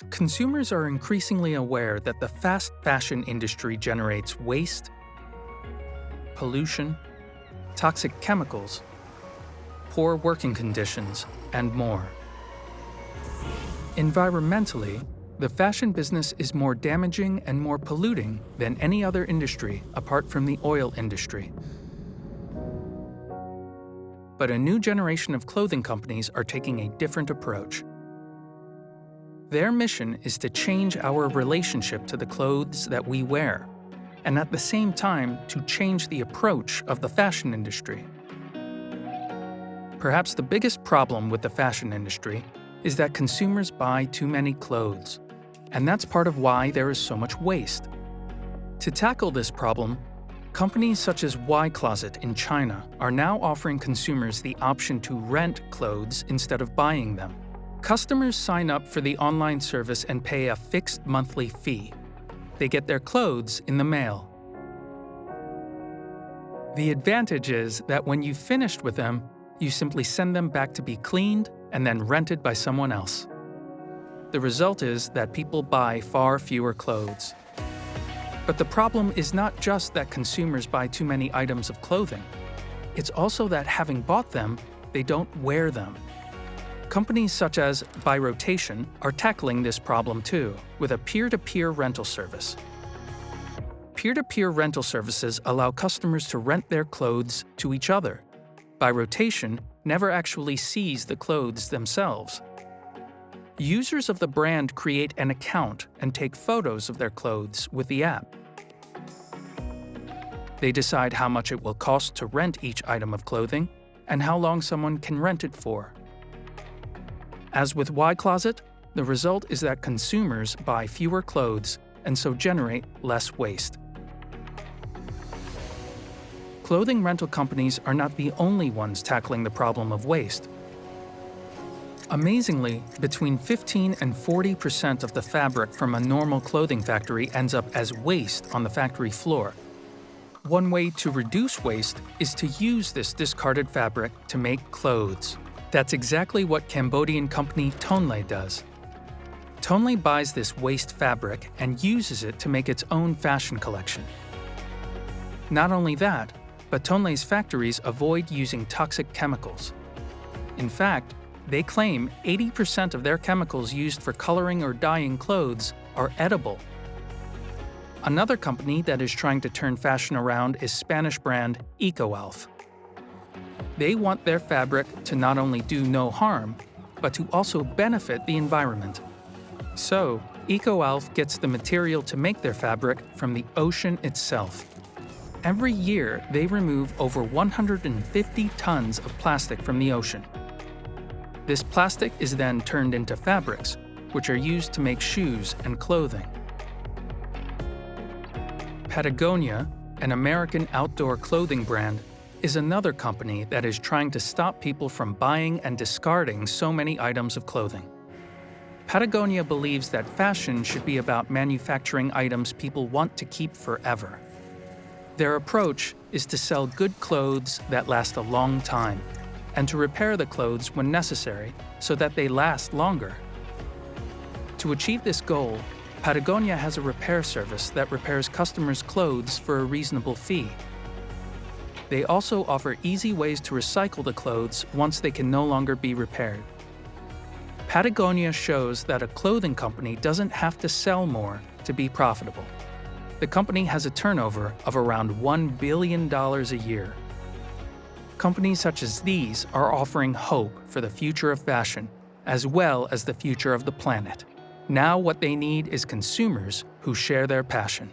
Consumers are increasingly aware that the fast fashion industry generates waste, pollution, toxic chemicals, poor working conditions, and more. Environmentally, the fashion business is more damaging and more polluting than any other industry apart from the oil industry. But a new generation of clothing companies are taking a different approach. Their mission is to change our relationship to the clothes that we wear, and at the same time to change the approach of the fashion industry. Perhaps the biggest problem with the fashion industry is that consumers buy too many clothes, and that's part of why there is so much waste. To tackle this problem, companies such as Y-Closet in China are now offering consumers the option to rent clothes instead of buying them. Customers sign up for the online service and pay a fixed monthly fee. They get their clothes in the mail. The advantage is that when you've finished with them, you simply send them back to be cleaned and then rented by someone else. The result is that people buy far fewer clothes. But the problem is not just that consumers buy too many items of clothing. It's also that having bought them, they don't wear them. Companies such as By Rotation are tackling this problem too, with a peer-to-peer rental service. Peer-to-peer rental services allow customers to rent their clothes to each other. By Rotation never actually sees the clothes themselves. Users of the brand create an account and take photos of their clothes with the app. They decide how much it will cost to rent each item of clothing and how long someone can rent it for. As with Y-Closet, the result is that consumers buy fewer clothes and so generate less waste. Clothing rental companies are not the only ones tackling the problem of waste. Amazingly, between 15 and 40% of the fabric from a normal clothing factory ends up as waste on the factory floor. One way to reduce waste is to use this discarded fabric to make clothes. That's exactly what Cambodian company Tonle does. Tonle buys this waste fabric and uses it to make its own fashion collection. Not only that, but Tonle's factories avoid using toxic chemicals. In fact, they claim 80% of their chemicals used for coloring or dyeing clothes are edible. Another company that is trying to turn fashion around is Spanish brand u02. They want their fabric to not only do no harm, but to also benefit the environment. So, u02 gets the material to make their fabric from the ocean itself. Every year, they remove over 150 tons of plastic from the ocean. This plastic is then turned into fabrics, which are used to make shoes and clothing. Patagonia, an American outdoor clothing brand, is another company that is trying to stop people from buying and discarding so many items of clothing. Patagonia believes that fashion should be about manufacturing items people want to keep forever. Their approach is to sell good clothes that last a long time, and to repair the clothes when necessary so that they last longer. To achieve this goal, Patagonia has a repair service that repairs customers' clothes for a reasonable fee. They also offer easy ways to recycle the clothes once they can no longer be repaired. Patagonia shows that a clothing company doesn't have to sell more to be profitable. The company has a turnover of around $1 billion a year. Companies such as these are offering hope for the future of fashion, as well as the future of the planet. Now what they need is consumers who share their passion.